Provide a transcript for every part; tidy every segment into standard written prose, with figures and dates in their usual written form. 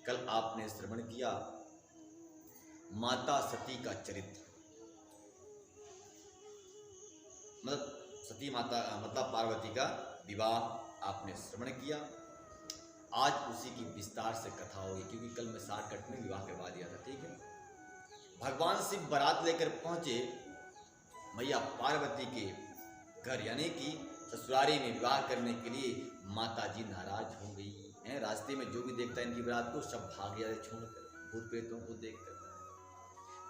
कल आपने श्रवण किया माता सती का चरित्र, मतलब सती माता मतलब पार्वती का विवाह आपने श्रवण किया। आज उसी की विस्तार से कथा होगी, क्योंकि कल मैं शॉर्टकट में विवाह करवा दिया था। ठीक है, भगवान शिव बारात लेकर पहुंचे मैया पार्वती के घर, यानी कि ससुरारी में विवाह करने के लिए। माता जी नाराज हो गई हैं। रास्ते में जो भी देखता है इनकी बारात को सब भाग गया छोड़कर, भूत प्रेतों को देखकर।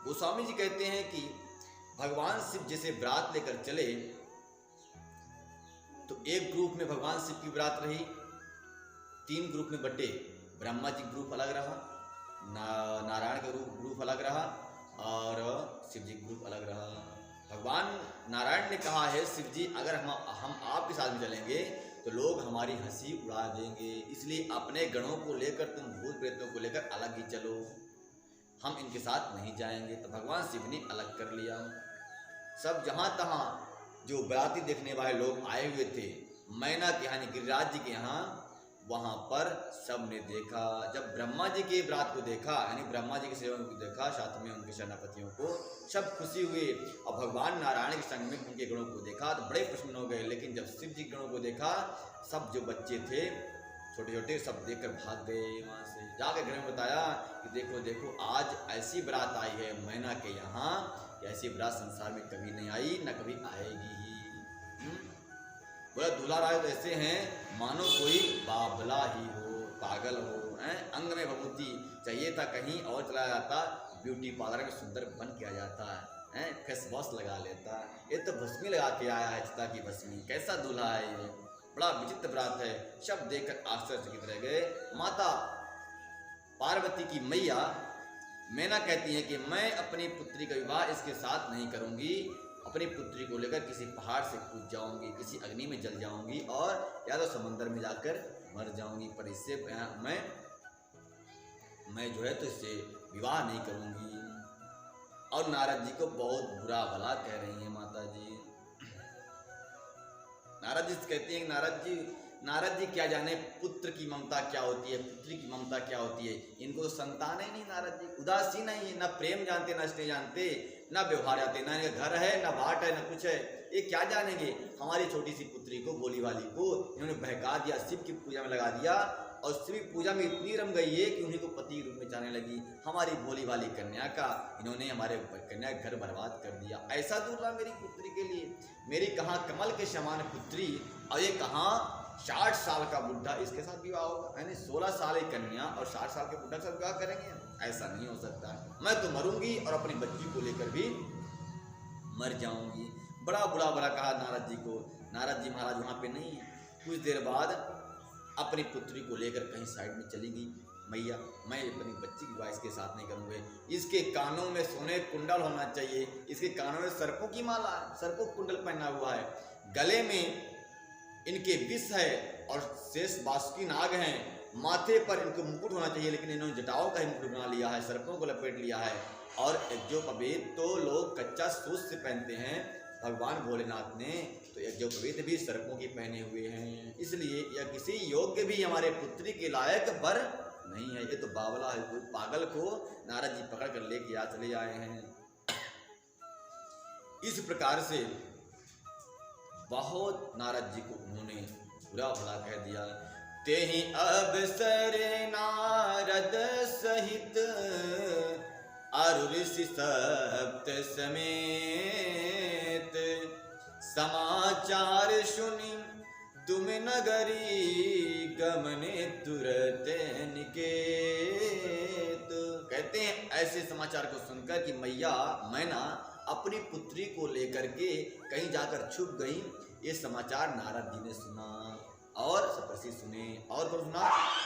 गोस्वामी जी कहते हैं कि भगवान शिव जैसे बारात लेकर चले तो एक ग्रुप में भगवान शिव की बारात रही, 3 ग्रुप में बटे। ब्रह्मा जी ग्रुप अलग रहा, नारायण का ग्रुप अलग रहा और शिव जी ग्रुप अलग रहा। भगवान नारायण ने कहा है शिव जी, अगर हम आपके साथ में चलेंगे तो लोग हमारी हंसी उड़ा देंगे, इसलिए अपने गणों को लेकर तुम भूत प्रेतों को लेकर अलग ही चलो, हम इनके साथ नहीं जाएंगे। तो भगवान शिव ने अलग कर लिया। सब जहाँ तहाँ जो बराती देखने वाले लोग आए हुए थे मैना के यानी गिरिराज जी के यहाँ, वहाँ पर सब ने देखा। जब ब्रह्मा जी के बारात को देखा, यानी ब्रह्मा जी के सेवन को देखा, साथ में उनके सेनापतियों को, सब खुशी हुए। और भगवान नारायण के संग में उनके गणों को देखा तो बड़े प्रसन्न हो गए। लेकिन जब शिव जी के गणों को देखा, सब जो बच्चे थे छोटे छोटे सब देखकर भाग गए। वहाँ से जाकर घर में बताया कि देखो देखो आज ऐसी बारात आई है मैना के यहाँ, ऐसी बारात संसार में कभी नहीं आई, न कभी आएगी ही। बोला दूल्हा राय तो ऐसे हैं मानो कोई बाबला ही हो, पागल हो। अंग में भभूति चाहिए था, कहीं और चला जाता, ब्यूटी पार्लर में सुंदर बन किया जाता है, फेस वॉश लगा लेता, ये तो भस्मी लगा के आया है, चिता की भस्मी। कैसा दूल्हा है ये, बड़ा विचित्र बारात है। सब देखकर आश्चर्यचकित रह गए। माता पार्वती की मैया मैना कहती हैं कि मैं अपनी पुत्री का विवाह इसके साथ नहीं करूंगी, अपनी पुत्री को लेकर किसी पहाड़ से कूद जाऊंगी, किसी अग्नि में जल जाऊंगी और या तो समंदर में जाकर मर जाऊंगी, पर इससे मैं जो है तो इससे विवाह नहीं करूंगी। और नारद जी को बहुत बुरा भला कह रही हैं माता जी। नारद जी कहती हैं नारद जी क्या जाने पुत्र की ममता क्या होती है, पुत्री की ममता क्या होती है, इनको तो संतान ही नहीं। नारद जी उदासीन नहीं है, ना प्रेम जानते, ना स्नेह जानते, ना व्यवहार जानते, ना इनका घर है, ना बाट है, ना कुछ है, ये क्या जानेंगे। हमारी छोटी सी पुत्री को, भोली वाली को इन्होंने बहका दिया, शिव की पूजा में लगा दिया और शिव की पूजा में इतनी रम गई है कि उन्हीं को पति रूप में जाने लगी। हमारी भोली वाली कन्या का इन्होंने हमारे कन्या घर बर्बाद कर दिया। ऐसा दूल्हा मेरी पुत्री के लिए, मेरी कहाँ कमल के समान पुत्री और ये कहाँ 60 साल का बुढ़ा, इसके साथ विवाह होगा। यानी 16 साल की कन्या और 60 साल के बुढ़ा के साथ विवाह करेंगे, ऐसा नहीं हो सकता। मैं तो मरूंगी और अपनी बच्ची को लेकर भी मर जाऊंगी। बड़ा बुरा भला कहा नारद जी को। नारद जी महाराज वहाँ पे नहीं है। कुछ देर बाद अपनी पुत्री को लेकर कहीं साइड में चली गई। मैया मैं अपनी बच्ची की विवाह इसके साथ नहीं करूँगी, इसके कानों में सोने कुंडल होना चाहिए, इसके कानों में सर्पों की माला है, सर्पों कुंडल पहना हुआ है, गले में इनके विष है और शेष बासुकी नाग हैं, माथे पर इनको मुकुट होना चाहिए, लेकिन इन्होंने जटाओं का ही मुकुट बना लिया है, सर्पों को लपेट लिया है। और जो पवेत तो लोग कच्चा सूत से पहनते हैं, भगवान भोलेनाथ ने तो एक जो पवेत भी सर्पों की पहने हुए हैं। इसलिए यह किसी योग्य भी हमारे पुत्री के लायक वर नहीं है, ये तो बावला है, कोई पागल को नारद जी पकड़ कर लेके आ चले आए हैं। इस प्रकार से बहुत नारद जी को उन्होंने बुरा भला कह दिया। तेहि अवसर नारद सहित अरु ऋषि सप्त समेत, समाचार सुनि तुम नगरी गमने तुरत निकेत। कहते हैं ऐसे समाचार को सुनकर कि मैया मैना अपनी पुत्री को लेकर के कहीं जाकर छुप गई। ये समाचार नारद जी ने सुना और सप्तर्षि सुने और सुना,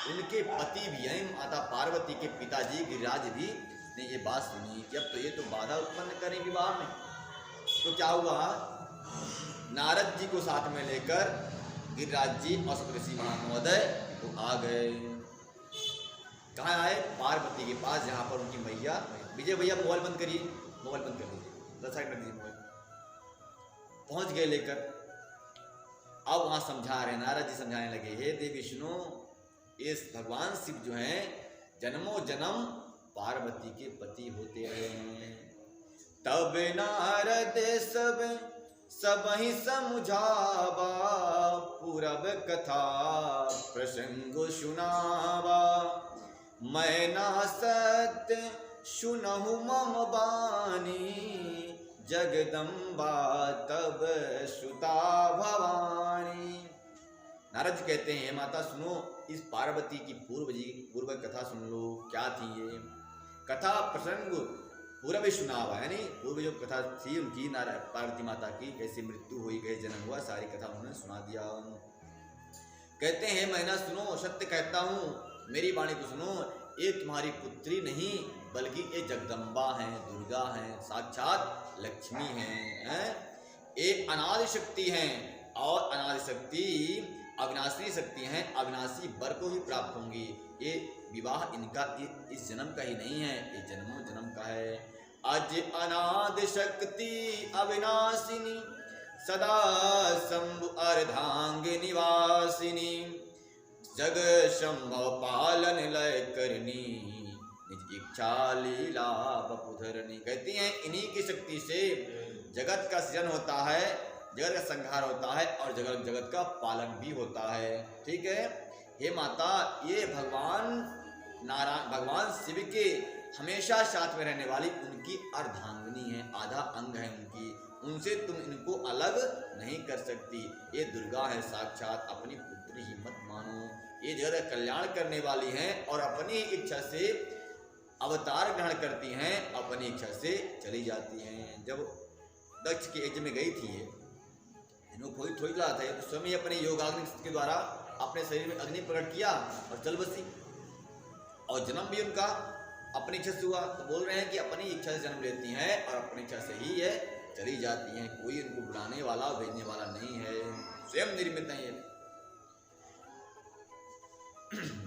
उनके पति भी हैं माता पार्वती के पिताजी गिरिराज भी ने ये बात सुनी कि अब तो ये तो बाधा उत्पन्न करें विवाह में। तो क्या हुआ, नारद जी को साथ में लेकर गिरिराज जी और सप्तर्षि महोदय तो आ गए। कहाँ आए, पार्वती के पास, जहाँ पर उनकी मैया। विजय भैया मोबाइल बंद करिए, मोबाइल बंद कर दीजिए, 10 सेकंड दीजिए मोबाइल। पहुँच गए लेकर। अब वहाँ समझा रहे, नारद जी समझाने लगे, हे देवी सुनो, इस भगवान शिव जो हैं जन्मों जन्म पार्वती के पति होते रहे हैं। तब नारद सब ही समझावा, पूरब कथा प्रसंग सुनावा। मैं ना सत्य सुनहु मम बानी, जगदम्बा तब सुता भवानी। नारद जी कहते हैं माता सुनो, इस पार्वती की पूर्व कथा सुन लो। क्या थी ये कथा? प्रसंग पूर्व सुनावा, यानी पूर्व जो कथा थी उनकी पार्वती माता की, कैसे मृत्यु हुई, कैसे जन्म हुआ, सारी कथा उन्होंने सुना दिया। कहते हैं मैं ना सुनो, सत्य कहता हूँ, मेरी वाणी को सुनो। ये तुम्हारी पुत्री नहीं बल्कि ये जगदम्बा हैं, दुर्गा हैं, साक्षात लक्ष्मी हैं। ये अनादि शक्ति हैं और अनादि शक्ति अविनाशी शक्ति हैं, अविनाशी वर को ही प्राप्त होंगी। ये विवाह इनका इस जन्म का ही नहीं है, ये जन्मों जन्म का है। अज अनादि शक्ति अविनाशिनी, सदा शंभु अर्धांग निवासिनी। जग संभव पालन लय करनी, निज इच्छा लीला बपुधरनी। कहती हैं इन्हीं की शक्ति से जगत का सृजन होता है, जगत का संहार होता है और जगत का पालन भी होता है। ठीक है हे माता, ये भगवान शिव के हमेशा साथ में रहने वाली उनकी अर्धांगिनी है, आधा अंग है उनकी, उनसे तुम इनको अलग नहीं कर सकती। ये दुर्गा है साक्षात, अपनी पुत्री ही मत मानो। ये जगत का कल्याण करने वाली हैं और अपनी इच्छा से अवतार ग्रहण करती हैं, अपनी इच्छा से चली जाती हैं। जब दक्ष के यज्ञ में गई थी ये, कोई थोड़ी रहा था, तो स्वयं अपने योगाग्नि के द्वारा अपने शरीर में अग्नि प्रकट किया और चल बसी, और जन्म भी उनका अपनी इच्छा से हुआ। तो बोल रहे हैं कि अपनी इच्छा से जन्म लेती हैं और अपनी इच्छा से ही ये चली जाती हैं, कोई इनको बुलाने वाला भेजने वाला नहीं है, स्वयं निर्मित है ये।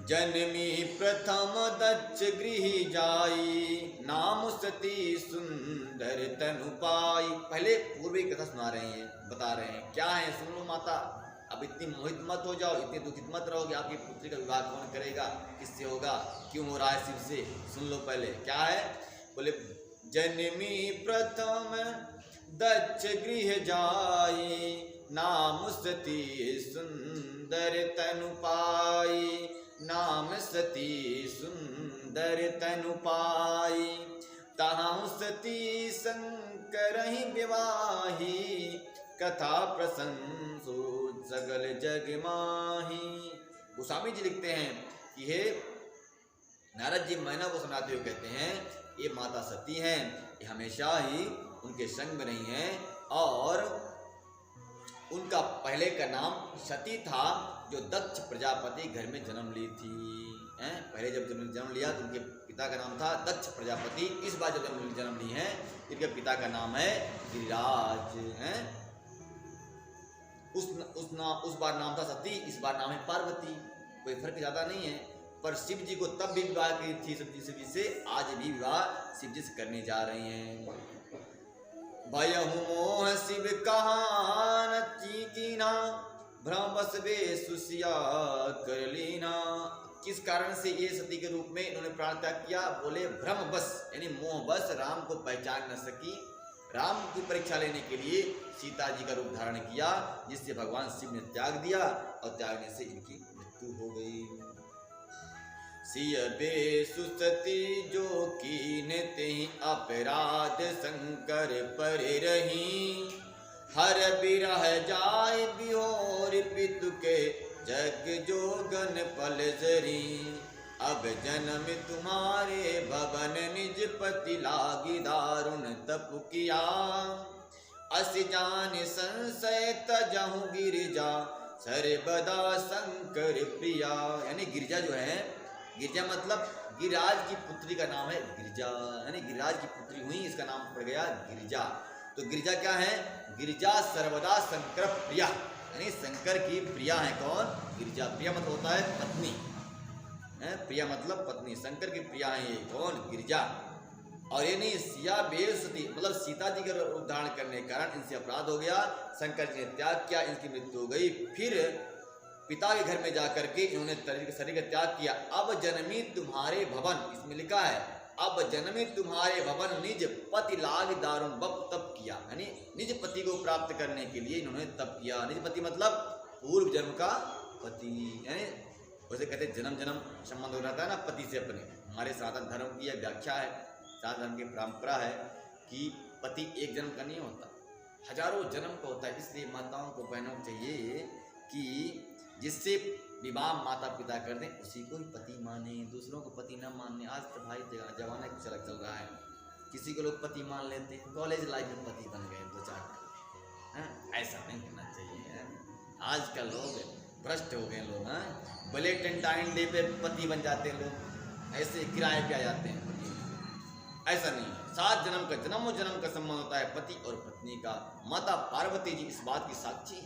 जनमी प्रथम दक्ष गृह जाई, नाम सती सुंदर तनु पाई। पहले पूर्वी कथा सुना रहे हैं, बता रहे हैं क्या है, सुन लो माता। अब इतनी मोहित मत हो जाओ, इतनी दुखित मत रहो कि आपकी पुत्री का विवाह कौन करेगा, किससे होगा, क्यों हो रहा है शिव से। सुन लो पहले क्या है। बोले जनमी प्रथम दक्ष गृह जाई, नाम सती सुंदर तनु पाई। नाम सती सुंदर तनु पाई, तहां सती शंकर ही विवाही। कथा प्रशंसो सगल जग माही। गोस्वामी जी लिखते हैं कि हे नारद जी मैना को सुनाते हुए कहते हैं ये माता सती हैं, ये हमेशा ही उनके संग में रही हैं और उनका पहले का नाम सती था, जो दक्ष प्रजापति घर में जन्म ली थी। पहले जब जन्म लिया तो उनके पिता का नाम था दक्ष प्रजापति। इस बार जब जन्म ली हैं इनके पिता का नाम है गिरिराज। उस बार नाम था सती, इस बार नाम है पार्वती। कोई फर्क ज्यादा नहीं है, पर शिव जी को तब भी विवाह की थी शिव जी से, आज भी विवाह शिव जी से करने जा रही हैं। भयहु मोह शिव कहान चीकीना, भ्रम बस वे सुसिया कर लीना। किस कारण से ये सती के रूप में इन्होंने प्राण त्याग किया? बोले भ्रम बस, यानी मोह बस राम को पहचान न सकी, राम की परीक्षा लेने के लिए सीता जी का रूप धारण किया, जिससे भगवान शिव ने त्याग दिया और त्यागने से इनकी मृत्यु हो गई। सिय बेसु सती जो कीने तेहि अपराध शंकर पर रही। हर बिरह जाय बिहोर पितु के जग जोगन पल जरी। अब जन्म तुम्हारे भवन निज पति लागी दारुण तप किया। अस जान संशय तजहु गिरिजा सर्वदा शंकर प्रिया। यानी गिरिजा जो है, गिरिजा मतलब गिरिराज की पुत्री का नाम है गिरिजा, यानी गिरिराज की पुत्री हुई, इसका नाम पड़ गया गिरिजा। तो गिरिजा क्या है? गिरिजा सर्वदा शंकर प्रिया, यानी शंकर की प्रिया है कौन? गिरिजा। प्रिया मतलब होता है पत्नी, प्रिया मतलब पत्नी, शंकर की प्रिया है ये कौन? गिरिजा। और ये नहीं सिया बेसती मतलब सीता जी का रूप धारण करने के कारण इनसे अपराध हो गया, शंकर जी ने त्याग किया, इनकी मृत्यु हो गई। फिर पिता के घर में जाकर के इन्होंने शरीर का त्याग किया। अब जन्मी तुम्हारे भवन, इसमें लिखा है अब जन्मी तुम्हारे भवन, निज पति लाग दारुण बप तप किया, यानी निज पति को प्राप्त करने के लिए इन्होंने तप किया। निज पति मतलब पूर्व जन्म का पति, यानी उसे कहते जन्म जन्म संबंध हो रहता है ना पति से अपने। हमारे सनातन धर्म की यह व्याख्या है, सनातन धर्म की परंपरा है कि पति एक जन्म का नहीं होता, हजारों जन्म का होता है। इसलिए माताओं को बहनों को चाहिए कि जिससे विवाह माता पिता कर दें उसी को ही पति माने, दूसरों को पति न मानने। आज तो भाई जमाना कुछ अलग चल रहा है, किसी को लोग पति मान लेते हैं, कॉलेज लाइफ में पति बन गए 2-4। ऐसा नहीं करना चाहिए। आजकल लोग भ्रष्ट हो गए लोग, वैलेंटाइन डे पे पति बन जाते हैं लोग, ऐसे किराए पे आ जाते हैं पति। ऐसा नहीं, 7 जन्म का जन्मों जन्म का संबंध होता है पति और पत्नी का। माता पार्वती जी इस बात की साक्षी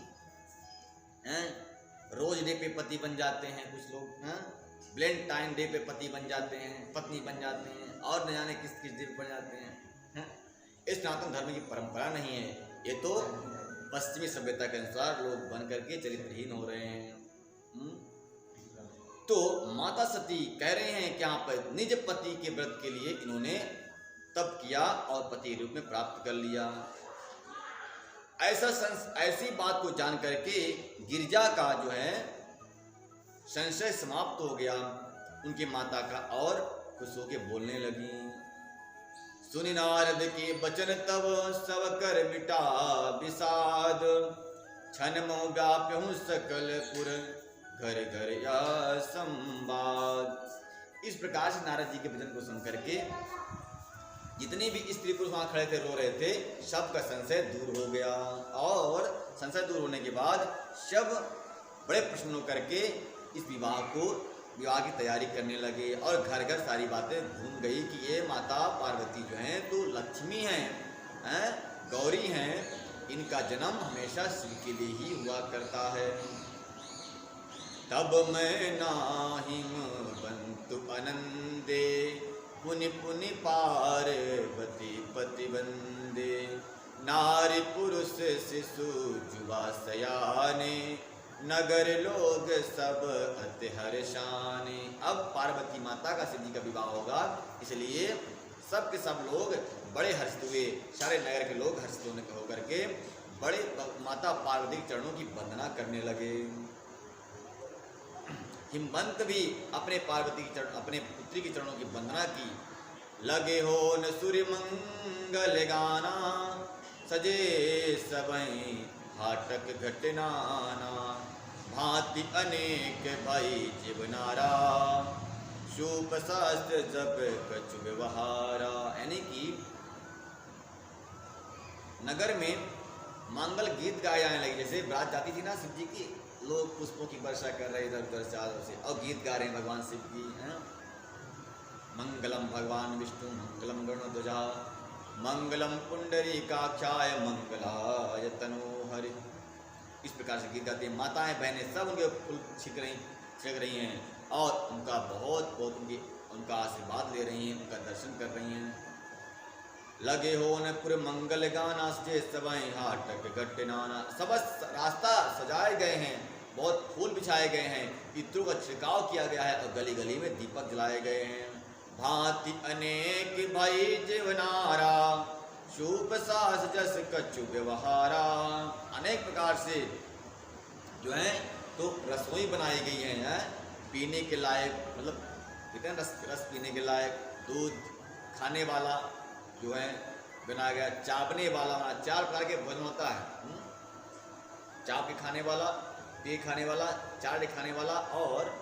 हैं। रोज डे पे पति बन जाते हैं कुछ लोग, वैलेंटाइन डे पे पति बन जाते हैं, पत्नी बन जाते हैं, और न जाने किस किस डे पे बन जाते हैं। इस सनातन धर्म की परंपरा नहीं है, ये तो पश्चिमी सभ्यता के अनुसार लोग बन करके चरित्रहीन हो रहे हैं। तो माता सती कह रहे हैं कि यहाँ पर निज पति के व्रत के लिए इन्होंने तप किया और पति रूप में प्राप्त कर लिया। ऐसी बात को जान करके गिरिजा का जो है संशय समाप्त हो गया उनकी माता का, और खुश होके बोलने लगी। सुनि नारद के बचन तब सब कर मिटा विषाद, क्षण मोह व्याप्यहु सकल पुर घर घर या संवाद। इस प्रकार से नारद जी के वचन को सुन करके जितने भी स्त्री पुरुष वहां खड़े थे रो रहे थे, सबका संशय दूर हो गया। और संशय दूर होने के बाद सब बड़े प्रसन्न होकर के इस विवाह की तैयारी करने लगे, और घर घर सारी बातें घूम गई कि ये माता पार्वती जो हैं तो लक्ष्मी हैं, गौरी हैं, इनका जन्म हमेशा शिव के लिए ही हुआ करता है। तब मैं नाहिम बंतु आनंदे, पुनि पुनि पार्वती पति वंदे, नारी पुरुष शिशु जुवा सयाने, नगर लोग सब अति हर्षाने। अब पार्वती माता का शिव जी का विवाह होगा, इसलिए सब के सब लोग बड़े हर्षित हुए। सारे नगर के लोग हर्षित होकर के बड़े माता पार्वती के चरणों की वंदना करने लगे। हिमवंत भी अपने पार्वती की अपने पुत्री के चरणों की वंदना की। लगे हो न सूर्य मंगल गाना, सजे सबई हाटक घटनाना, भांति अनेक भाई जीवनारा, शूप शास्त्र जप कछु व्यवहारा। यानी कि नगर में मंगल गीत गाए जाने लगे। जैसे बारात जाती थी ना शिव जी की, लोग पुष्पों की वर्षा कर रहे इधर उधर चारों से, और गीत गा रहे हैं भगवान शिव की, मंगलम भगवान विष्णु मंगलम गरुड़ध्वजा, मंगलम पुंडरीकाक्षाय मंगलाय तनोहरि। इस प्रकार से गीत गाते हैं। माताएं बहनें सब उनके फूल छिक रही हैं, और उनका बहुत उनका आशीर्वाद ले रही हैं, उनका दर्शन कर रही हैं। लगे हो न पुर मंगल गाना, से सबई हाटक घटनाना। सब रास्ता सजाए गए हैं, बहुत फूल बिछाए गए हैं, इत्रों का छिड़काव किया गया है, और गली गली में दीपक जलाए गए हैं। भांति अनेक भाई जीवनारा, शूप सास जस कछु व्यवहारा। अनेक प्रकार से जो है तो रसोई बनाई गई है, पीने के लायक, मतलब कितने रस पीने के लायक, दूध खाने वाला जो है बनाया गया, चापने वाला, 4 प्रकार के भोजन होता है। चाप के खाने वाला, पे खाने वाला, चार खाने वाला, और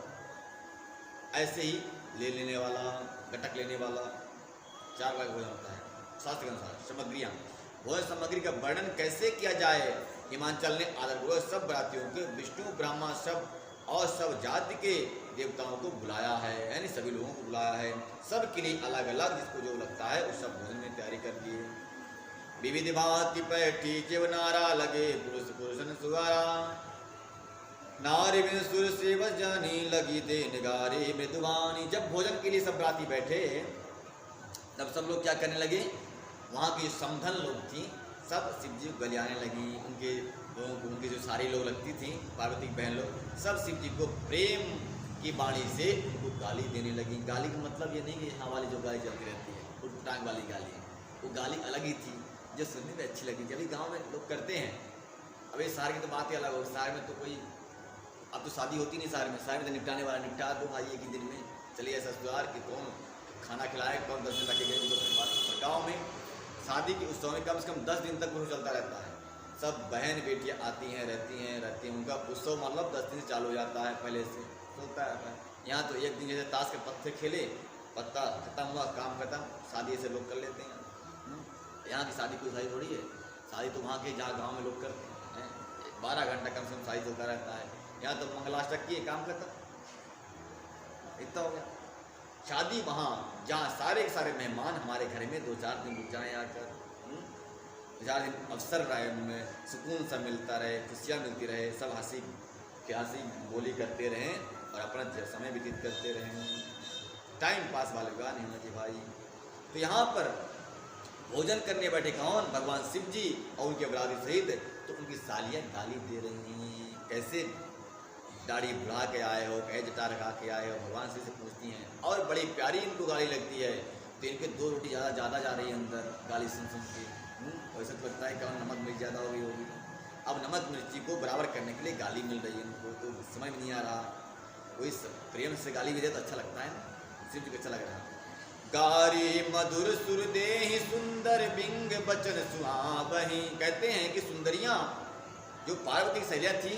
ऐसे ही ले लेने वाला, गटक लेने वाला, 4 प्रकार का भोजन होता है शास्त्र के अनुसार। सामग्रियाँ, भोजन सामग्री का वर्णन कैसे किया जाए। हिमांचल ने आदरपूर्वक सब बरातियों के, विष्णु ब्रह्मा सब और सब जाति के देवताओं को बुलाया है, यानी सभी लोगों को बुलाया है। सब के लिए अलग अलग जिसको जो लगता है उस सब भोजन में तैयारी कर दिए। विविध भांति पैठी जीवनारा, लगे पुरुष पुरुषन सुगारा, नारी में सुर से बजानी, लगी दे निगारे मृदुवानी। जब भोजन के लिए सब बराती बैठे तब सब लोग क्या करने लगे, वहाँ की समधन लोग थी सब शिव जी को गलियाने लगी, उनके उनकी जो सारी लोग लगती थी पार्वती की बहन लोग, सब शिव जी को प्रेम की वाणी से उनको गाली देने लगी। गाली का मतलब ये नहीं कि यहाँ वाली जो गाली चलती रहती है उठटांग वाली गाली, वो गाली अलग ही थी जो सुनने में अच्छी लगी थी। अभी गाँव में लोग करते हैं, अभी शहर की तो बात ही अलग हो। शहर में तो कोई, अब तो शादी होती नहीं शहर में, शहर में तो निपटाने वाला निपटा दो भाई एक ही दिन में, चलिए ससुराल कि कौन खाना खिलाए, कौन 10 दिन रखे गए, तो बात। गाँव में शादी के उत्सव में कम से कम 10 दिन तक वो चलता रहता है। सब बहन बेटियाँ आती हैं, रहती हैं, उनका उत्सव मतलब 10 दिन से चालू हो जाता है, पहले से चलता रहता है। यहाँ तो एक दिन जैसे ताश के पत्ते खेले, पत्ता खत्म हुआ, काम खत्म, शादी ऐसे लोग कर लेते हैं। यहाँ की शादी कोई शादी थोड़ी है, शादी तो वहाँ के जहाँ गाँव में लोग करते हैं, 12 घंटा कम से कम शादी चलता रहता है। यहाँ तो मंगलाष्टक किए, काम खत्म, इतना हो गया। शादी वहाँ जहाँ सारे के सारे मेहमान हमारे घर में 2-4 दिन रुक जाएँ आकर, 4 दिन अवसर रहे, उनमें सुकून सा मिलता रहे, खुशियाँ मिलती रहे, सब हंसी बोली करते रहें और अपना समय व्यतीत करते रहें, टाइम पास वाले का नहीं होना चाहिए भाई। तो यहाँ पर भोजन करने बैठे कौन? भगवान शिव जी और उनके अपराधी सहित। तो उनकी सालियाँ गाली दे रही हैं, कैसे दाढ़ी बढ़ा के आए हो, कहे जटा रखा के आए हो, भगवान शिव से पूछती हैं और बड़ी प्यारी इनको गाली लगती है। तो इनके 2 रोटी ज़्यादा जा रही है अंदर गाली सुन के। वैसे तो लगता है कि नमक मिर्च ज़्यादा हो गई होगी। अब नमक मिर्ची को बराबर करने के लिए गाली मिल रही है इनको, तो समझ में नहीं आ रहा। कोई प्रेम से गाली भी दे तो अच्छा लगता है ना, शिव जी को अच्छा लग रहा है। गारी मधुर सुर देहि सुंदर बिंग बचन सुहावहि। कहते हैं कि सुंदरियाँ जो पार्वती की सहेलियाँ थी,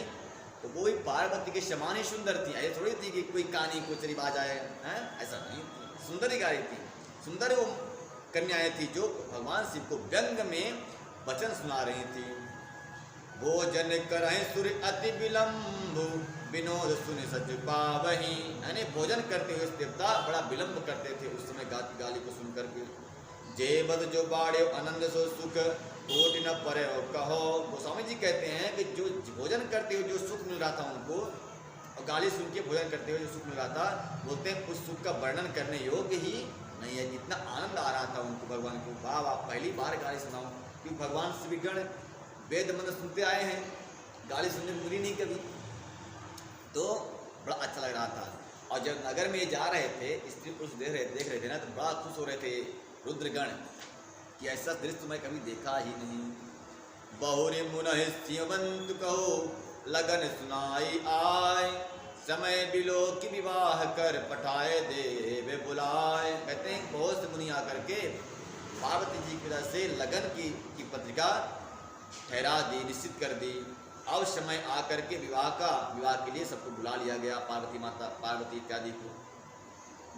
तो वो भी पार्वती के समान ही सुंदर थी। ऐसे थोड़ी थी कि कोई कानी कोचरी बाज आए हैं, ऐसा नहीं थी, सुंदर ही गारी थी। सुंदर वो कन्याएं थी जो भगवान शिव को व्यंग में वचन सुना रही थी। भोजन करहि सुर अति विलंब विनोद सुनि सच पावहि। यानी भोजन करते हुए देवता बड़ा विलंब करते थे उस समय गाली को सुन करके। जे बद जो बाड़े आनंद सो सुख कोटि न परे कहो। गोस्वामी जी कहते हैं कि जो भोजन करते हुए जो सुख मिल रहा था उनको, और गाली सुन के भोजन करते हुए जो सुख मिल रहा था, बोलते हैं उस सुख का वर्णन करने योग्य ही नहीं है। इतना आनंद आ रहा था उनको भगवान को, वाह वाह, पहली बार गाली सुनाऊं, क्योंकि भगवान श्रीगण वेद मंत्र सुनते आए हैं, गाली सुनने मिली नहीं कभी, तो बड़ा अच्छा लग रहा था। और जब नगर में जा रहे थे, स्त्री पुरुष देख रहे थे ना, तो बड़ा खुश हो रहे थे रुद्रगण कि ऐसा दृश्य मैं कभी देखा ही नहीं। बहुरे मुनहि सिंहवंत कहो लगन सुनाई आय, समय बिलो की विवाह कर पठाए देव बुलाए। कहते हैं बहुत से मुनि आकर के पार्वती जी की वजह से लगन की पत्रिका ठहरा दी, निश्चित कर दी। अब समय आकर के विवाह के लिए सबको बुला लिया गया, पार्वती माता, पार्वती इत्यादि को।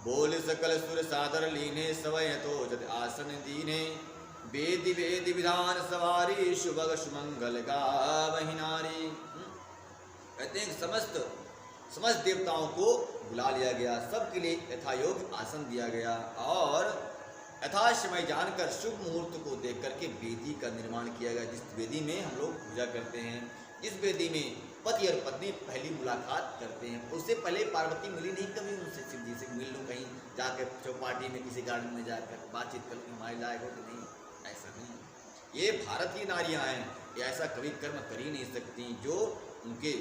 बोल सकल सुर सादर लीने सवय तो जद आसन दीने, वेदी वेदी विधान सवारी शुभग सुमंगल गावहि नारी। कहते हैं समस्त देवताओं को बुला लिया गया, सबके लिए यथायोग्य आसन दिया गया और यथा समय जानकर शुभ मुहूर्त को देख करके वेदी का निर्माण किया गया, जिस वेदी में हम लोग पूजा करते हैं। इस वेदी में पति और पत्नी पहली मुलाकात करते हैं। उससे पहले पार्वती मिली नहीं कभी उनसे, शिव जी से मिल लूँ कहीं जाकर चौपाटी में किसी गार्डन में जाकर बातचीत कर लूँ, हमारे लायक हो तो नहीं, ऐसा नहीं। ये भारत की नारियाँ हैं, ये ऐसा कभी कर्म कर ही नहीं सकती जो उनके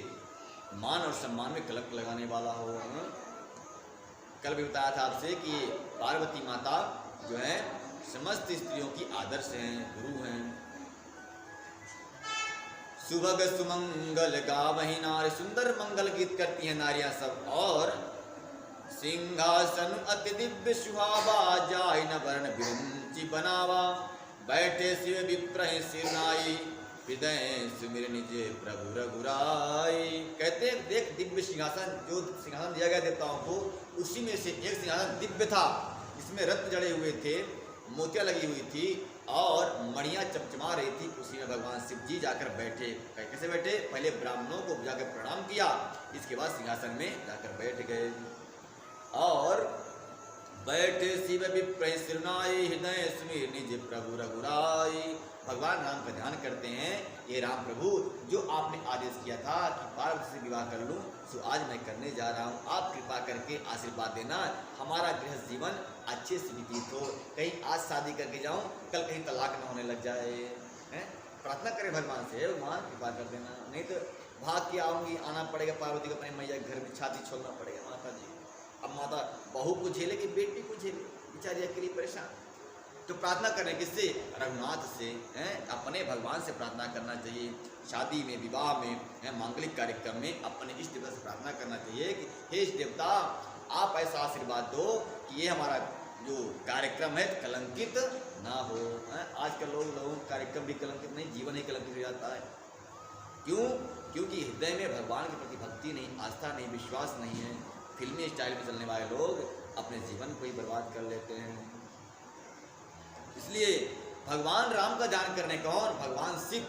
मान और सम्मान में कलंक लगाने वाला हो। कल भी बताया था आपसे कि पार्वती माता जो है समस्त स्त्रियों की आदर्श हैं, गुरु हैं। सुभग सुमंगल गावहि नारी, सुंदर मंगल गीत करती हैं नारियां सब। और सिंहासन अति दिव्य सुहावा, जाय न वर्ण विरंची बनावा, बैठे शिव विप्रहि सिरनाई, हृदय सुमिर निज प्रभु रघुराई। कहते हैं देख दिव्य सिंहासन, जो सिंहासन दिया गया देवताओं को, उसी में से एक सिंहासन दिव्य था, जिसमें रत्न जड़े हुए थे, मोतियां लगी हुई थी और मणियां चमचमा रही थी। उसी में भगवान शिव जी जाकर बैठे। कैसे बैठे? पहले ब्राह्मणों को जाकर प्रणाम किया, इसके बाद सिंहासन में जाकर बैठ गए। और बैठे शिव विप्रहि सिरनाई, हृदय सुमिर निज प्रभु रघुराई। भगवान राम का ध्यान करते हैं, ये राम प्रभु जो आपने आदेश किया था कि पार्वती से विवाह कर लूँ, सो आज मैं करने जा रहा हूँ। आप कृपा करके आशीर्वाद देना, हमारा गृहस्थ जीवन अच्छे से व्यतीत हो। कहीं आज शादी करके जाऊँ, कल कहीं तलाक न होने लग जाए, हैं? प्रार्थना करें भगवान से, भगवान कृपा कर देना, नहीं तो भाग के आऊँगी, आना पड़ेगा पार्वती को अपने मैया के घर में छाती छोड़ना पड़ेगा माता जी। अब माता बहू को झेलेगी, बेटी को झेले, बेचारी अकेली परेशान। तो प्रार्थना करें किससे? रघुनाथ से, हैं? अपने भगवान से प्रार्थना करना चाहिए। शादी में, विवाह में, मांगलिक कार्यक्रम में अपने इष्ट देवता से प्रार्थना करना चाहिए कि हे इष्ट देवता, आप ऐसा आशीर्वाद दो कि ये हमारा जो कार्यक्रम है कलंकित ना हो। आजकल लोगों का कार्यक्रम भी कलंकित नहीं, जीवन ही कलंकित हो जाता है। क्यों? क्योंकि हृदय में भगवान के प्रति भक्ति नहीं, आस्था नहीं, विश्वास नहीं है। फिल्मी स्टाइल में चलने वाले लोग अपने जीवन को ही बर्बाद कर लेते हैं। इसलिए भगवान राम का ध्यान करने कौन? भगवान शिव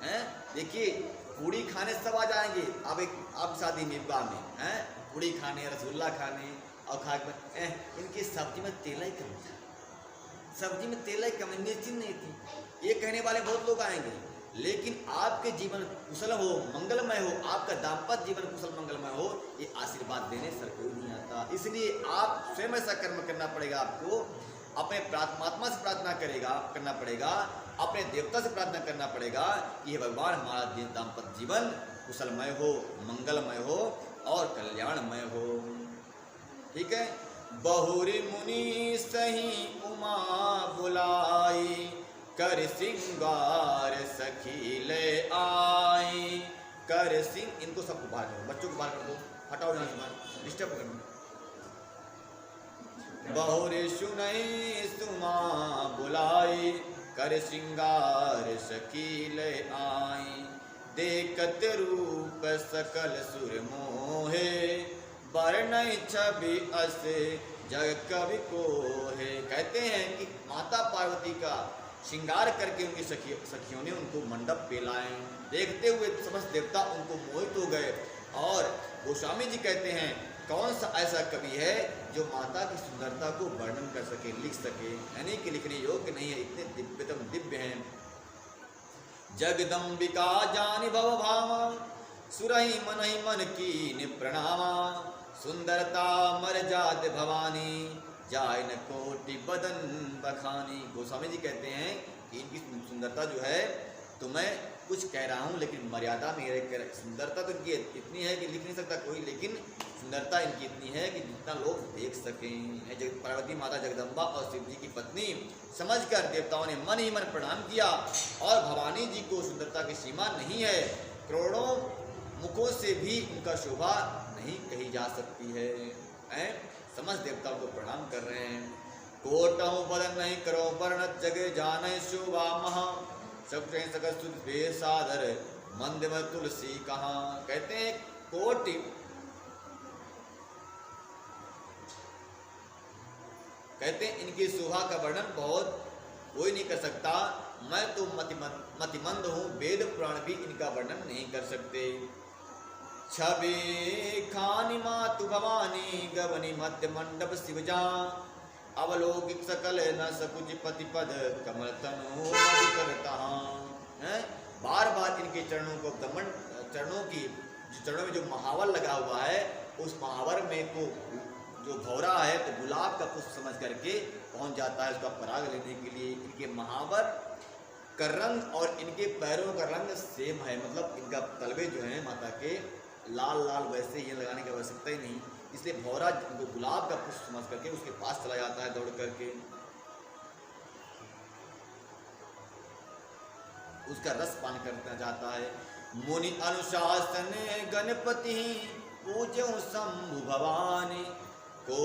हैं। देखिए पूड़ी खाने सब आ जाएंगे, अब शादी में, विवाह में, हैं पूड़ी खाने, रसगुल्ला खाने, और खा के इनकी सब्जी में तेल ही कम था, सब्जी में तेल ही कम, मिर्ची नहीं थी। ये कहने वाले बहुत लोग आएंगे, लेकिन आपके जीवन कुशल हो, मंगलमय हो, आपका दाम्पत्य जीवन कुशल मंगलमय हो, ये आशीर्वाद देने सर कोई नहीं आता। इसलिए आप स्वयं ऐसा कर्म करना पड़ेगा, आपको अपने परमात्मा से प्रार्थना करना पड़ेगा, अपने देवता से प्रार्थना करना पड़ेगा कि हे भगवान हमारा दाम्पत्य जीवन कुशलमय हो, मंगलमय हो और कल्याणमय हो। ठीक है। बहुरी मुनि सही उमा बुलाई, कर सिंगार सखी ले आई, कर सिंह। इनको सबको बाहर करो, बच्चों को बाहर कर दो, हटाओ यहाँ से, डिस्टर्ब कर दो। बहुरी सुनई सुमा बुलाई, कर सिंगार सखी ले आई, देखत रूप सकल सुर मोहे, वर्णय छवि अस जग कवि को है। कहते हैं कि माता पार्वती का श्रृंगार करके उनकी सखियों ने उनको मंडप पे लाए, देखते हुए समस्त देवता उनको मोहित हो गए। और गोस्वामी जी कहते हैं कौन सा ऐसा कवि है जो माता की सुंदरता को वर्णन कर सके, लिख सके, यानी कि लिखने योग्य नहीं है, इतने दिव्यतम दिव्य हैं। जगदम्बिका जानि भव भामा, सुरहि मनहि मन की प्रणामा, सुंदरता मर जात भवानी, जाय न कोटि बदन बखानी। गोस्वामी जी कहते हैं कि इनकी सुंदरता जो है, तो मैं कुछ कह रहा हूँ लेकिन मर्यादा में रह, सुंदरता तो इनकी इतनी है कि लिख नहीं सकता कोई, लेकिन सुंदरता इनकी इतनी है कि जितना लोग देख सकें। पार्वती माता जगदम्बा और शिव जी की पत्नी समझकर देवताओं ने मन ही मन प्रणाम किया। और भवानी जी को सुंदरता की सीमा नहीं है, करोड़ों मुखों से भी उनका शोभा नहीं कही जा सकती है। समस्त देवताओं को प्रणाम कर रहे हैं। कोटहु बदन नहीं करो वर्ण, जगे जाने शोभा महा, सकल सादर मंद में तुलसी कहाँ। कहते हैं कोटि, कहते हैं इनकी शोभा का वर्णन बहुत कोई नहीं कर सकता। मैं तो मतिमंद हूँ, वेद पुराण भी इनका वर्णन नहीं कर सकते। छवि खानी मातु भवानी, गवनी मध्य मंडप शिवजा, अवलोकिक सकल न सकुच पति पद, कमल तनु करता। बार बार इनके चरणों को चरणों में जो महावर लगा हुआ है, उस महावर में को जो भौरा है तो गुलाब का पुष्प समझ करके पहुंच जाता है उसका पराग लेने के लिए। इनके महावर का रंग और इनके पैरों का रंग सेम है, मतलब इनका तलवे जो है माता के लाल लाल, वैसे ये लगाने की आवश्यकता ही नहीं। इसलिए भौरा इनको गुलाब का पुष्प समझ करके उसके पास चला जाता है दौड़ करके, उसका रस पान करना चाहता है। मुनि अनुशासन गणपति, पूजो शंभु भवानी, को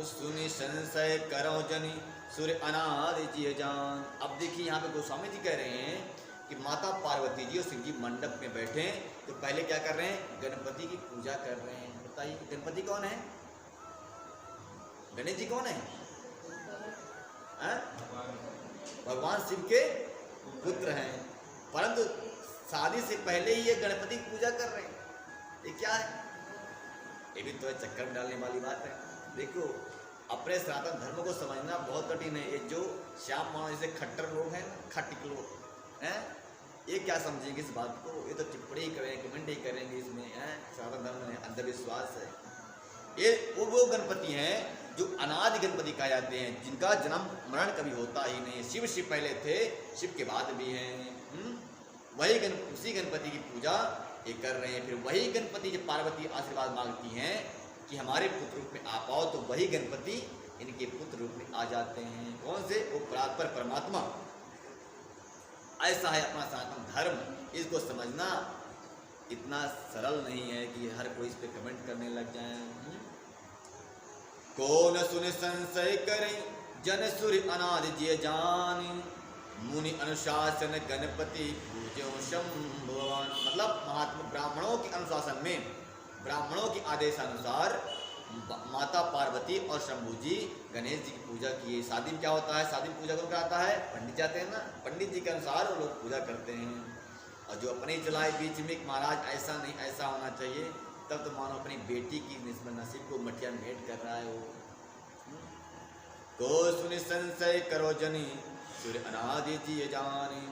सुनि संशय करो जनि, सूर्य अनादि जिय जान। अब देखिए यहाँ पे गोस्वामी जी कह रहे हैं कि माता पार्वती जी और शिव जी मंडप में बैठे, तो पहले क्या कर रहे हैं? गणपति की पूजा कर रहे हैं। बताइए गणपति कौन है? गणेश जी कौन है? भगवान शिव के पुत्र हैं, परंतु शादी से पहले ही ये गणपति की पूजा कर रहे हैं। ये क्या है? ये भी तो चक्कर में डालने वाली बात है। देखो अपने सनातन धर्म को समझना बहुत कठिन है। ये जो श्याम मानो जैसे खट्टर लोग हैं, खटिक लोग हैं, ये क्या समझेंगे इस बात को? ये तो टिप्पणी करेंगे, कमेंट ही करेंगे इसमें, सनातन धर्म में अंधविश्वास है। ये वो गणपति हैं जो अनादि गणपति कहा जाते हैं, जिनका जन्म मरण कभी होता ही नहीं। शिव पहले थे, शिव के बाद भी हैं। उसी गणपति की पूजा ये कर रहे हैं। फिर वही गणपति जब पार्वती आशीर्वाद मांगती हैं कि हमारे पुत्र रूप में आ पाओ, तो वही गणपति इनके पुत्र रूप में आ जाते हैं। कौन से? वो परात्पर परमात्मा। ऐसा है अपना सनातन धर्म। इसको समझना इतना सरल नहीं है कि हर कोई इस पे कमेंट करने लग जाए। कौन सुन संशय करे जन सूर्य अनादि जिय जान, मुनि अनुशासन गणपति पूज्यो शंभुवान। मतलब महात्मा ब्राह्मणों के अनुशासन में, ब्राह्मणों के आदेशानुसार माता पार्वती और शंभू जी गणेश जी की पूजा किए। शादी में क्या होता है? शादी में पूजा कौन कराता है? पंडित जाते हैं ना, पंडित जी के अनुसार वो लोग पूजा करते हैं। और जो अपने चलाए बीच में महाराज ऐसा नहीं ऐसा होना चाहिए, तब तो मानो अपनी बेटी की नसीब को मटिया मेट कर रहा है वो। को सुनि संशय करो जनी सूर्य अनादि जी जानी।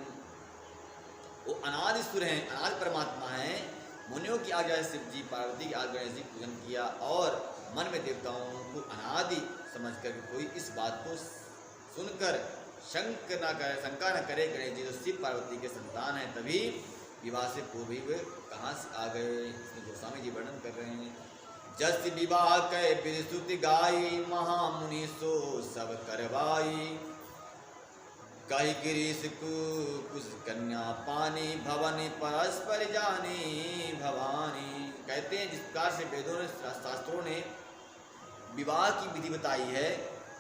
वो अनादि सूर्य हैं, अनादि परमात्मा हैं। मुनियों की आज्ञा शिव जी, पार्वती की आज्ञा गणेश जी पूजन किया और मन में देवताओं को अनादि समझकर कोई इस बात को सुनकर शंका न करे गणेश जी तो शिव पार्वती के संतान हैं, तभी विवाह से पूर्व ही वे कहाँ से आ गए, इसमें गोस्वामी जी वर्णन कर रहे हैं। जस विवाह कै विस्तुति गाई, महामुनि सो सब करवाई, कही गिरीश कुश कन्या पानी, भवनी परस्पर जानी भवानी। कहते हैं जिस प्रकार से वेदों ने शास्त्रों ने विवाह की विधि बताई है,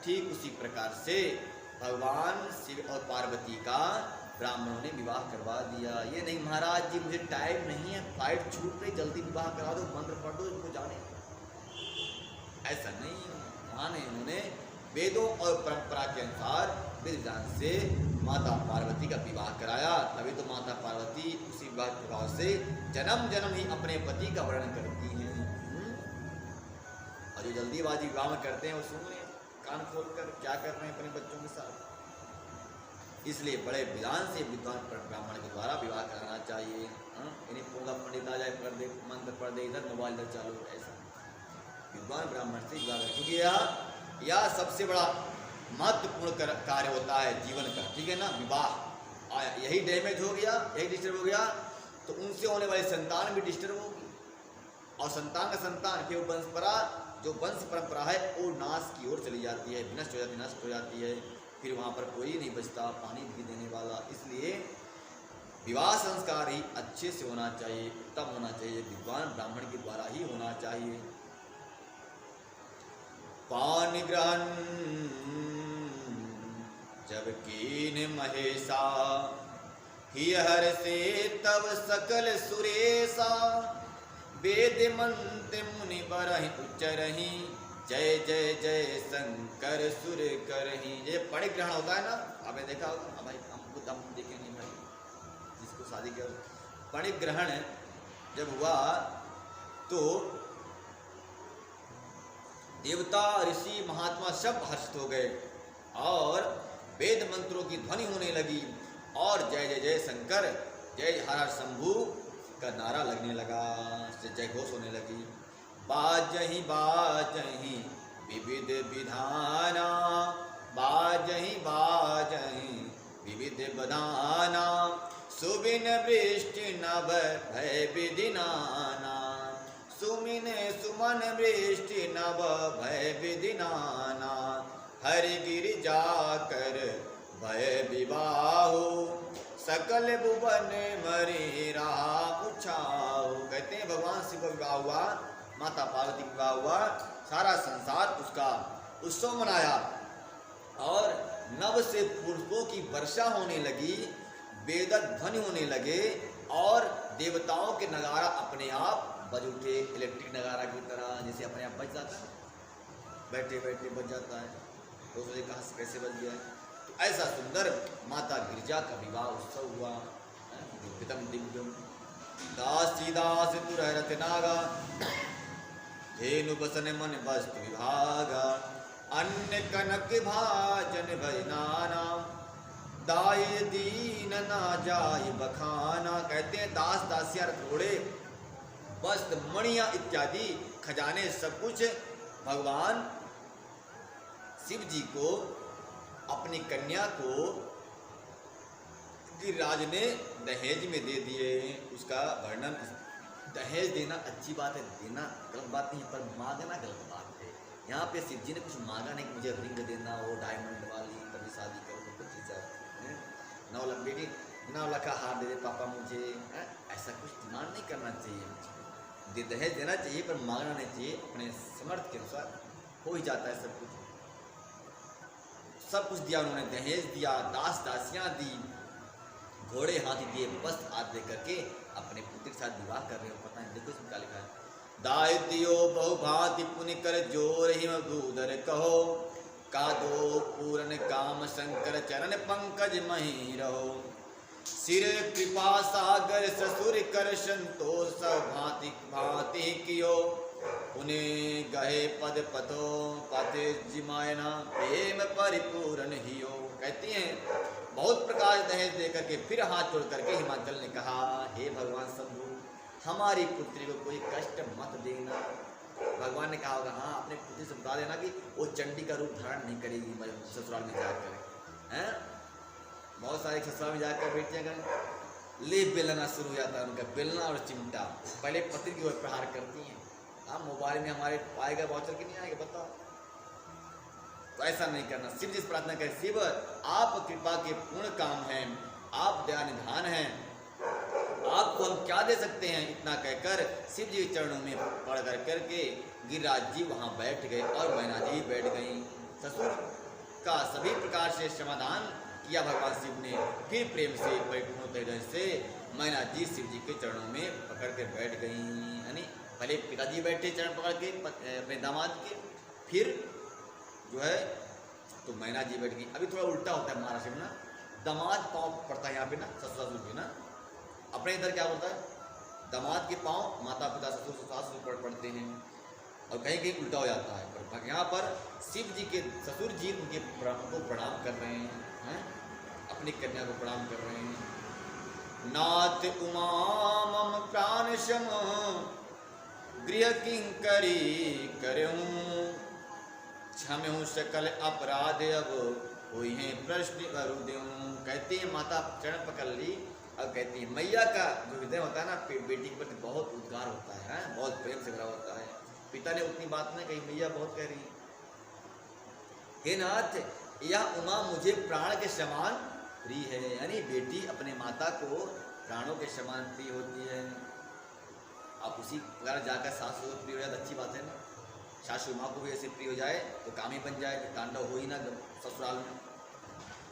ठीक उसी प्रकार से भगवान शिव और पार्वती का ब्राह्मणों ने विवाह करवा दिया। ये नहीं महाराज जी मुझे टाइम नहीं है, फ्लाइट छूट रही, जल्दी विवाह करा दो, मंत्र पढ़ दो, इनको जाने, ऐसा नहीं। माने उन्होंने वेदों और परंपरा के अनुसार विधान से माता पार्वती का विवाह कराया, तभी तो माता पार्वती उसी विवाह के प्रभाव से जन्म जन्म ही अपने पति का वर्णन करती हैं। और जो जल्दीबाजी विवाह में करते हैं वो सुन रहे कान खोल कर क्या कर रहे हैं अपने बच्चों के साथ। इसलिए बड़े विधान से विद्वान ब्राह्मण के द्वारा विवाह कराना चाहिए। इन्हें पूरा पंडित आ जाए, पढ़ दे, मंत्र पढ़ दे, इधर मोबाइल इधर चालू, ऐसा विद्वान ब्राह्मण से विवाह, क्योंकि यह सबसे बड़ा महत्वपूर्ण कार्य होता है जीवन का, ठीक है ना। विवाह यही डैमेज हो गया, यही डिस्टर्ब हो गया तो उनसे होने वाली संतान भी डिस्टर्ब होगी, और संतान का संतान फिर जो वंश परंपरा है वो नाश की ओर चली जाती है, नष्ट हो जाती है। फिर वहाँ पर कोई नहीं बचता पानी भी देने वाला। इसलिए विवाह संस्कार ही अच्छे से होना चाहिए, उत्तम होना चाहिए, विद्वान ब्राह्मण के द्वारा ही होना चाहिए। पानि ग्रहण जब कीन महेशा, ही हर से तब सकल सुरेशा, वेद मंत्र मुनि बरहि उच्चरहि, जय जय जय शंकर सुर करहि। ये पणि ग्रहण होता है ना, आपने देखा होगा। भाई हमको दम देखे नहीं भाई, जिसको शादी किया पणि ग्रहण जब हुआ तो देवता ऋषि महात्मा सब हर्षित हो गए और वेद मंत्रों की ध्वनि होने लगी और जय जय जय शंकर, जय हर हर शंभू का नारा लगने लगा, जय घोष होने लगी। बाजहि बाजहि विविध विधाना, बाजहि बाजहि विविध बधाना, सुबिन वृष्टि नभ भय विधिनाना, सुमिन सुमन वृष्टि नभ भय विधिनाना, हरि गिरि जाकर भय विवाहो, सकल भुवन मरे रहा उछाओ। कहते हैं भगवान शिव का विवाह हुआ, माता पार्वती का विवाह हुआ, सारा संसार उसका उत्सव मनाया और नव से पुष्पों की वर्षा होने लगी, वेद ध्वनि होने लगे और देवताओं के नगारा अपने आप बज उठे, इलेक्ट्रिक नगारा की तरह, जैसे अपने आप बज जाता है, बैठे बैठे बज जाता है, तो सोचे कहाँ से कैसे बज गया है। तो ऐसा सुंदर माता गिरिजा का विवाह उत्सव हुआ, दिव्यतम दिव्यम। दासी दास तुरहरत नागा, धेनु बसन मन वस्तु विभागा, अन्य कनक भाजन भजनाना, दाय दीन ना जाय बखाना। कहते हैं दास दासियां घोड़े वस्त्र मणियां इत्यादि खजाने सब कुछ भगवान शिव जी को अपनी कन्या को गिरिराज ने दहेज में दे दिए। उसका वर्णन, दहेज देना अच्छी बात है, देना गलत बात नहीं, पर मांगना गलत बात है। यहाँ पे शिव जी ने कुछ मांगा नहीं कि मुझे रिंग देना हो, डायमंड वाली, कभी शादी करो तो 25,000 9 लाख बेटी 9 लाख का हार दे दे पापा मुझे, ऐसा कुछ डिमांड नहीं करना चाहिए। दहेज देना चाहिए पर मांगना नहीं चाहिए, अपने समर्थ के अनुसार हो ही जाता है सब कुछ। सब कुछ दिया उन्होंने, दहेज दिया, दास दासियां दी, घोड़े हाथी दिए, वस्त्र हाथ दे करके अपने पुत्र के साथ विवाह कर रहे हो। पता है देखो इसमें क्या लिखा है, दाय दियो बहुभांति पुण्य कर जोर हिम भूधर कहो, का दो पूरन काम शंकर चरण पंकज मही रहो, सिर कृपा सागर ससुर कर संतोष भांति भांति कियो, उन्हें गहे पद पतो पते जिमायना प्रेम परिपूर्ण हियो। कहती हैं बहुत प्रकार दहेज देकर के फिर हाथ जोड़ करके हिमाचल ने कहा, हे भगवान शंभु, हमारी पुत्री को कोई कष्ट मत देना। भगवान ने कहा होगा, हाँ अपने पुत्री से बता देना कि वो चंडी का रूप धारण नहीं करेगी ससुराल में जाकर, हैं। बहुत सारे ससुराल में जाकर बेटियां करें, ले बेलना शुरू हो जाता है उनका, बेलना और चिमटा। पहले पति की ओर प्रहार करती हैं। हाँ मोबाइल में हमारे आएगा वाउचर कि नहीं आएगा बताओ, तो ऐसा नहीं करना। शिव जी से प्रार्थना करें, शिव आप कृपा के पूर्ण काम हैं, आप दया निधान हैं, आपको हम क्या दे सकते हैं। इतना कहकर शिव जी के चरणों में पड़ कर करके गिरिराज जी वहाँ बैठ गए और मैना जी बैठ गई। ससुर का सभी प्रकार से समाधान किया भगवान शिव ने। फिर प्रेम से परिपूर्ण हृदय से मैना जी शिव जी के चरणों में पकड़ कर बैठ गई। यानी पहले पिताजी बैठे चरण पकड़ के अपने दामाद के, फिर जो है तो मैना जी बैठ गई। अभी थोड़ा उल्टा होता है महाराष्ट्र में ना, दामाद पाँव पड़ता है यहाँ पे ना, ससुर भी ना, अपने इधर क्या होता है दामाद के पाँव माता पिता ससुर सास पड़ते हैं, और कहीं कहीं उल्टा हो जाता है। पर यहाँ पर शिव जी के ससुर जी उनके को प्रणाम कर रहे हैं, अपनी कन्या को प्रणाम कर रहे हैं। नाथ उमा मम प्राण सम गृह किंकरी करूं, क्षम्यहूँ सकल अपराध अब हुई हैं प्रश्न अरुदेव। कहते हैं माता चरण पकड़ ली, अब कहती है मैया का जो हृदय होता है ना बेटी के प्रति बहुत उद्गार होता है, बहुत प्रेम से भरा होता है। पिता ने उतनी बात नहीं कही, मैया बहुत कह रही है, हे नाथ यह उमा मुझे प्राण के समान प्रिय है। यानी बेटी अपने माता को प्राणों के समान प्रिय होती है। आप उसी प्रकार जाकर सासू प्रिय हो जाए तो अच्छी बात है ना, सासू माँ को भी ऐसे प्रिय हो जाए तो काम ही बन जाए, तांडव हो ही ना ससुराल में।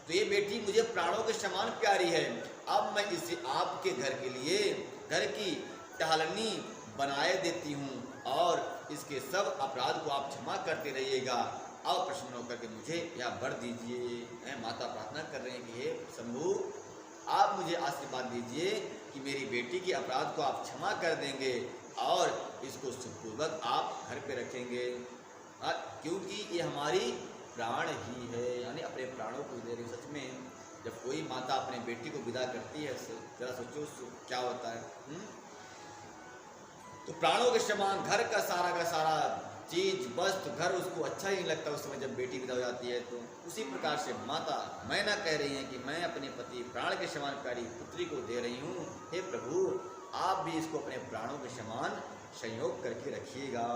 तो ये बेटी मुझे प्राणों के समान प्यारी है, अब मैं इसे आपके घर के लिए घर की टहलनी बनाए देती हूँ और इसके सब अपराध को आप क्षमा करते रहिएगा। अब प्रसन्न होकर के मुझे यह वर दीजिए। माता प्रार्थना कर रहे हैं कि हे शंभु आप मुझे आशीर्वाद दीजिए कि मेरी बेटी के अपराध को आप क्षमा कर देंगे और इसको सुखपूर्वक आप घर पे रखेंगे, क्योंकि ये हमारी प्राण ही है। यानी अपने प्राणों को दे रही। सच में जब कोई माता अपने बेटी को विदा करती है जरा सोचो क्या होता है। तो प्राणों के समान घर का सारा चीज वस्तु घर उसको अच्छा ही नहीं लगता उस समय जब बेटी विदा हो जाती है। तो उसी प्रकार से माता मैना कह रही है कि मैं अपने पति प्राण के समान प्यारी पुत्री को दे रही हूँ, हे प्रभु आप भी इसको अपने प्राणों के समान संयोग करके रखिएगा।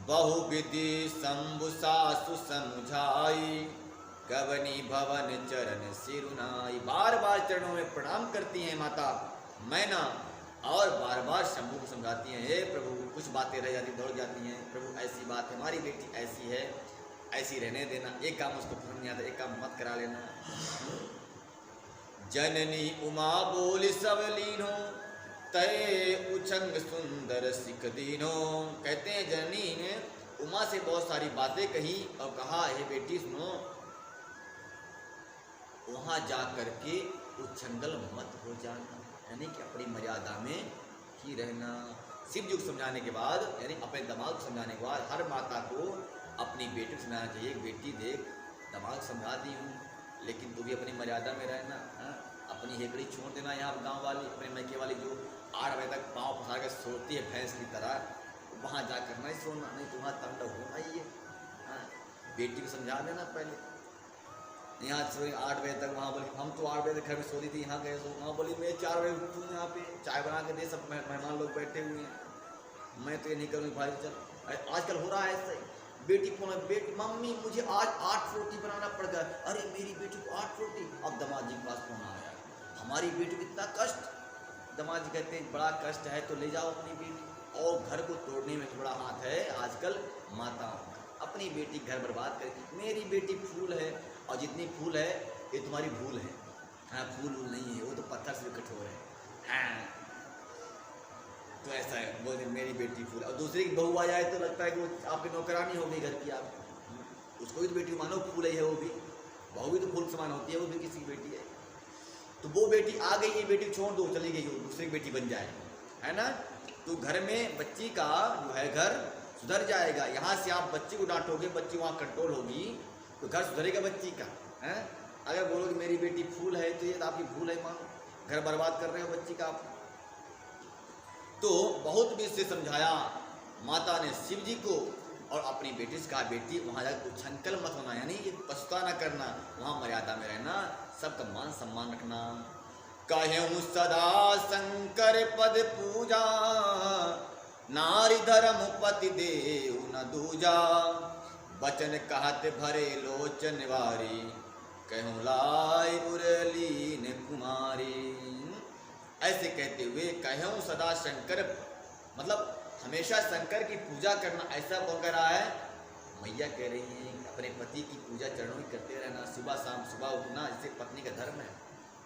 बहुविधि शंभु सासु समझाई गवनी भवन चरण सिरुनाई। बार बार चरणों में प्रणाम करती हैं माता मैना और बार बार शंभू को समझाती हैं, हे प्रभु कुछ बातें रह जाती दौड़ जाती हैं, प्रभु ऐसी बात है हमारी बेटी ऐसी है, ऐसी रहने देना, एक काम उसको पसंद नहीं आता एक काम मत करा लेना। जननी उमा बोली सब लीनो तय उछंग सुंदर सिख दीनो। कहते हैं जननी ने उमा से बहुत सारी बातें कही और कहा, हे बेटी सुनो वहां जा करके उछंगल मत हो जाना, यानी कि अपनी मर्यादा में ही रहना। शिव जी को समझाने के बाद यानी अपने दिमाग को समझाने के बाद हर माता को अपनी बेटी को समझाना चाहिए, बेटी देख दिमाग समझा दी हूँ लेकिन तू भी अपनी मर्यादा में रहना, अपनी हेकड़ी छोड़ देना। यहाँ गांव वाली अपने मैके वाली जो 8 बजे तक पाँव फंसा के सोती है भैंस की तरह, वहाँ जाकर नहीं सोना, नहीं तुम्हारा तांडव होना ही है। बेटी को समझा देना पहले। यहाँ से 8 बजे तक, वहाँ बोली हम तो 8 बजे तक घर में सो रही थी, यहाँ गए सो, वहाँ बोली मैं 4 बजे उठूँ, यहाँ पे चाय बना के दे, सब मेहमान लोग बैठे हुए हैं, मैं तो ये नहीं करूँगी भाई। चल आजकल हो रहा है ऐसा ही, बेटी फोन में, बेटी मम्मी मुझे आज 8 रोटी बनाना पड़ गया, अरे मेरी बेटी को 8 रोटी। अब दामाद जी के पास फोन आया, हमारी बेटी को इतना कष्ट। दामाद जी कहते हैं बड़ा कष्ट है तो ले जाओ अपनी बेटी, और घर को तोड़ने में बड़ा हाथ है आजकल माताओं का, अपनी बेटी घर बर्बाद करे। मेरी बेटी फूल है, और जितनी फूल है ये तुम्हारी भूल है, हाँ फूल वूल नहीं है, वो तो पत्थर से कठोर है, हाँ तो ऐसा है। बोले मेरी बेटी फूल, और दूसरी की बहू आ जाए तो लगता है कि वो आपकी नौकरानी हो गई घर की, आप उसको भी तो बेटी मानो, फूल है वो भी, बहू भी तो फूल समान होती है, वो भी किसी की बेटी है। तो वो बेटी आ गई, ये बेटी छोड़ दो चली गई, वो दूसरी बेटी बन जाए, है ना। तो घर में बच्ची का जो है घर सुधर जाएगा। यहाँ से आप बच्ची को डांटोगे, बच्ची वहाँ कंट्रोल होगी, तो घर सुधरेगा बच्ची का, है। अगर बोलोगे मेरी बेटी फूल है, तो ये आपकी भूल है, मानो घर बर्बाद कर रहे हो बच्ची का आप। तो बहुत भी इससे समझाया माता ने शिव जी को, और अपनी बेटी से कहा बेटी वहाँ जाकर उछंकल मत होना, यानी ये पछता ना करना, वहाँ मर्यादा में रहना, सबका मान सम्मान रखना। कहूँ सदा शंकर पद पूजा, नारी धर्म पति देव न दूजा, बचन कहत भरे लोचन वारी, कहूँ लाई उरली ने कुमारी। ऐसे कहते हुए कहूँ सदा शंकर, मतलब हमेशा शंकर की पूजा करना। ऐसा कौन कह रहा है? मैया कह रही है अपने पति की पूजा चरणों की करते रहना, सुबह शाम, सुबह उठना जैसे पत्नी का धर्म है।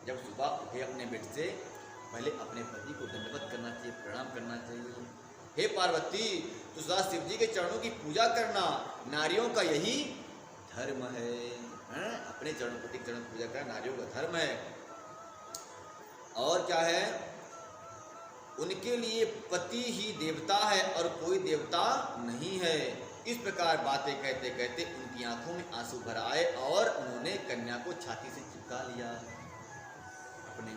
जब सुबह उठे अपने बेड से पहले अपने पति को दंडवत करना चाहिए, प्रणाम करना चाहिए। हे पार्वती, तो सदा शिव जी के चरणों की पूजा करना नारियों का यही धर्म है, अपने चरणों, पति के चरणों की पूजा करना नारियों का धर्म है। और क्या है? उनके लिए पति ही देवता है और कोई देवता नहीं है। इस प्रकार बातें कहते कहते उनकी आंखों में आंसू भर आए और उन्होंने कन्या को छाती से चिपका लिया अपने।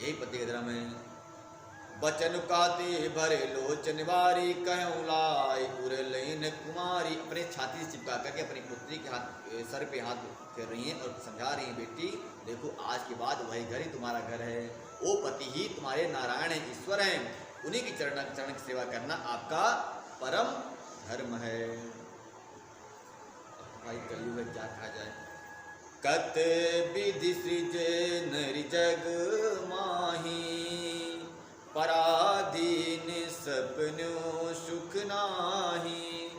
यही पति का धर्म है। बचन काते भरे लोचन वारी, कहूँ लाई उरलैन कुमारी। अपने छाती से चिपका करके अपनी पुत्री के हाथ, सर पे हाथ फेर रही हैं और समझा रही हैं बेटी देखो आज के बाद वही घर ही तुम्हारा घर है, वो पति ही तुम्हारे नारायण हैं, ईश्वर हैं, उन्हीं की चरण की सेवा करना आपका परम धर्म है। भाई कलयुग में क्या कहा जाए। कत विधि सृजे नरि जग माही, पराधीन सपनो सुख नाही।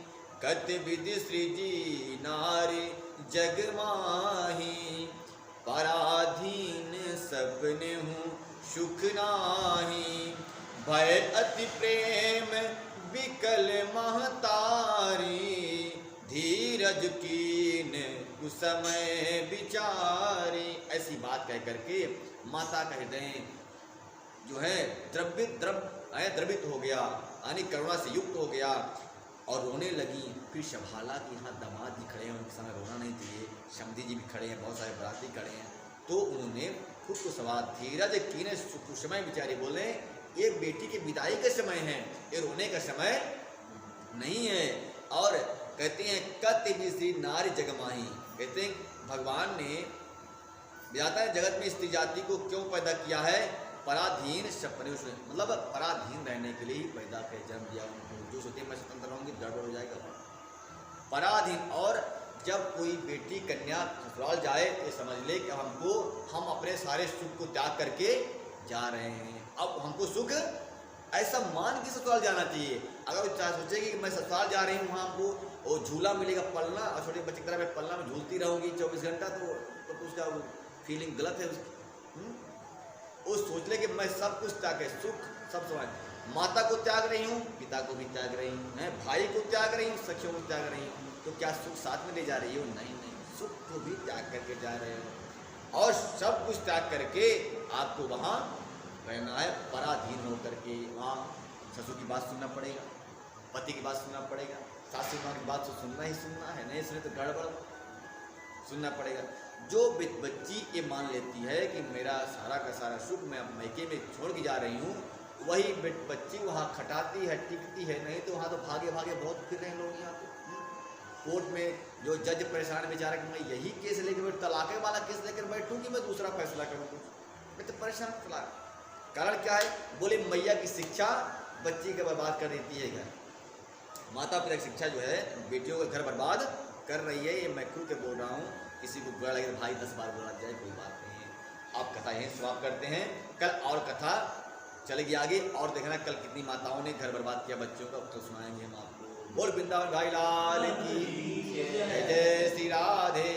कत विधि सृजी नारी जग माही, पराधीन सपने हूँ सुख नाही। भय अति प्रेम विकल महतारी, धीरज कीन कुसमय विचारी। ऐसी बात कह करके माता का हृदय जो है द्रवित हो गया, यानी करुणा से युक्त हो गया और रोने लगी। फिर शभाला के यहाँ दामाद जी खड़े हैं, उनके समय रोना नहीं चाहिए, समधी जी भी खड़े हैं, बहुत सारे बराती खड़े हैं, तो उन्होंने खुद को सवाल धीरज कीने कुसमय विचारी। बोले ये बेटी की विदाई का समय है, ये रोने का समय नहीं है। और कहते हैं कत विधि नारी जगमाही, कहते हैं भगवान ने विधाता है जगत में स्त्री जाति को क्यों पैदा किया है? पराधीन सपने, मतलब पराधीन रहने के लिए ही पैदा कर जन्म दिया उनको। जो सोचे मैं स्वतंत्र रहूँगी गड़बड़ हो जाएगा, पराधीन। और जब कोई बेटी कन्या ससुराल जाए तो समझ ले कि हम अपने सारे सुख को त्याग करके जा रहे हैं, अब हमको सुख ऐसा मान के ससुराल जाना चाहिए। अगर वो सोचेगी कि मैं ससुराल जा रही हूँ, वहाँ हमको वो झूला मिलेगा पलना, और छोटे बच्चे की तरह मैं पलना में झूलती रहूँगी 24 घंटा, तो उसका फीलिंग गलत है। वो सोच ले कि मैं सब कुछ त्याग है, सुख सब समाज, माता को त्याग रही हूँ, पिता को भी त्याग रही हूँ, मैं भाई को त्याग रही हूँ, सखियों को त्याग रही हूँ, तो क्या सुख साथ में ले जा रही हो? नहीं, सुख को भी त्याग करके जा रहे हो। और सब कुछ त्याग करके आपको वहाँ रहना है, पराधीन होकर के। वहाँ ससुर की बात सुनना पड़ेगा, पति की बात सुनना पड़ेगा, सासू माँ की बात तो सुनना ही सुनना है, नहीं सुने तो गड़बड़ सुनना पड़ेगा। जो बच्ची ये मान लेती है कि मेरा सारा का सारा सुख मैं मैके में छोड़ के जा रही हूँ, वही बच्ची वहाँ खटाती है, टिकती है, नहीं तो वहाँ तो भागे भागे बहुत फिर रहे हैं लोग यहाँ पे। कोर्ट में जो जज परेशान बेचारा कि मैं यही केस लेकर तलाक वाला केस लेकर बैठूँ कि मैं दूसरा फैसला करूँ, मैं तो परेशान तलाक। कारण क्या है? बोले मैया की शिक्षा बच्ची का बर्बाद कर देती है घर। माता पिता की शिक्षा जो है बेटियों का घर बर्बाद कर रही है। ये मैं खुल के बोल रहा हूँ, किसी को बुरा लगे भाई 10 बार बोला जाए कोई बात नहीं है। आप कथा यहीं समाप्त करते हैं, कल और कथा चलेगी आगे और देखना कल कितनी माताओं ने घर बर्बाद किया बच्चों का, तो सुनाएंगे हम आपको। बोल वृंदावन भाई लाल की जय, जय श्री राधे।